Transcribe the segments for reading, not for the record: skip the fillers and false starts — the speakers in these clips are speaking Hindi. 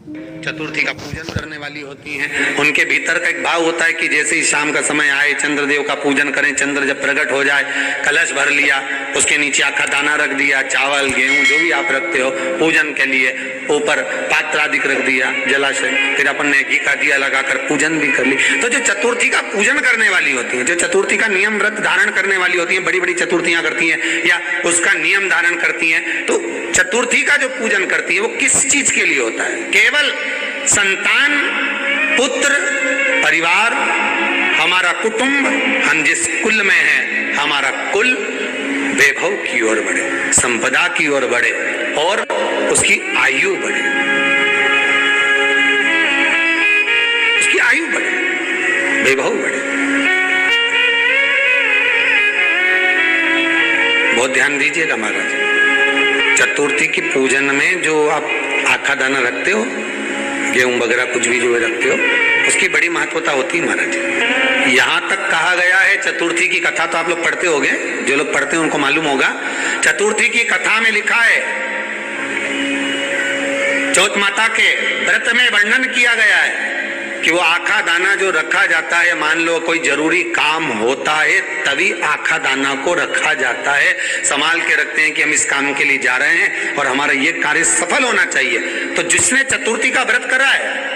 चतुर्थी का पूजन करने वाली होती हैं, उनके भीतर का एक भाव होता है कि जैसे ही शाम का समय आए चंद्रदेव का पूजन करें, चंद्र जब प्रकट हो जाए, कलश भर लिया, उसके नीचे आखा दाना रख दिया, चावल गेहूं जो भी आप रखते हो पूजन के लिए, ऊपर पात्र आदि रख दिया जलाशय, फिर अपन ने घी का दिया लगाकर पूजन भी कर ली। तो जो चतुर्थी का पूजन करने वाली होती है, जो चतुर्थी का नियम व्रत धारण करने वाली होती है, बड़ी बड़ी चतुर्थियां करती हैं या उसका नियम धारण करती हैं, तो चतुर्थी का जो पूजन करती है वो किस चीज के लिए होता है? केवल संतान, पुत्र, परिवार, हमारा कुटुंब, हम जिस कुल में हैं, हमारा कुल वैभव की ओर बढ़े, संपदा की ओर बढ़े और उसकी आयु बढ़े, उसकी आयु बढ़े, वैभव बढ़े। बहुत ध्यान दीजिएगा महाराज, चतुर्थी की पूजन में जो आप आखा दाना रखते हो, गेहूं वगैरह कुछ भी जो रखते हो, उसकी बड़ी महत्वता होती है महाराज। यहाँ तक कहा गया है, चतुर्थी की कथा तो आप लोग पढ़ते होंगे, जो लोग पढ़ते हैं उनको मालूम होगा, चतुर्थी की कथा में लिखा है, चौथ माता के व्रत में वर्णन किया गया है कि वो आखा दाना जो रखा जाता है, मान लो कोई जरूरी काम होता है तभी आखा दाना को रखा जाता है, संभाल के रखते हैं कि हम इस काम के लिए जा रहे हैं और हमारा ये कार्य सफल होना चाहिए। तो जिसने चतुर्थी का व्रत करा है,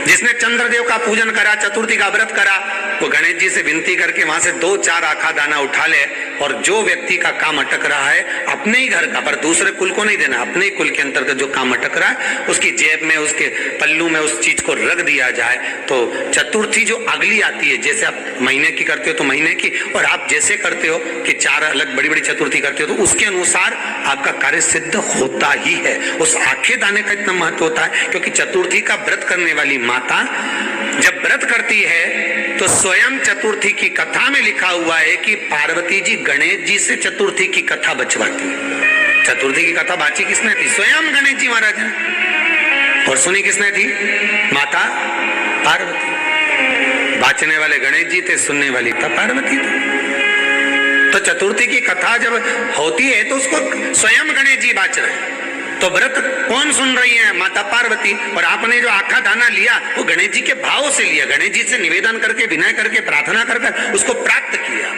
जिसने चंद्रदेव का पूजन करा, चतुर्थी का व्रत करा, वो गणेश जी से विनती करके वहां से 2-4 आखा दाना उठा ले, और जो व्यक्ति का काम अटक रहा है अपने ही घर का, पर दूसरे कुल को नहीं देना, अपने ही कुल के अंतर्गत जो काम अटक रहा है उसकी जेब में, उसके पल्लू में उस चीज को रख दिया जाए। तो चतुर्थी जो अगली आती है, जैसे आप महीने की करते हो तो महीने की, और आप जैसे करते हो कि 4 अलग बड़ी बड़ी चतुर्थी करते हो, तो उसके अनुसार आपका कार्य सिद्ध होता ही है। उस आखे दाने का इतना महत्व होता है क्योंकि चतुर्थी का व्रत करने वाली माता जब व्रत करती है तो स्वयं चतुर्थी की कथा में लिखा हुआ है कि पार्वती जी गणेश जी से चतुर्थी की कथा बचवाती है। चतुर्थी की कथा बाची किसने थी? स्वयं गणेश जी महाराज ने। और सुनी किसने थी? माता पार्वती। बाचने वाले गणेश जी थे, सुनने वाली था पार्वती थी। तो चतुर्थी की कथा जब होती है तो उसको स्वयं गणेश जी बाच रहे हैं। तो व्रत कौन सुन रही है? माता पार्वती। और आपने जो आखा दाना लिया वो गणेश जी के भाव से लिया, गणेश जी से निवेदन करके, विनय करके, प्रार्थना करके उसको प्राप्त किया।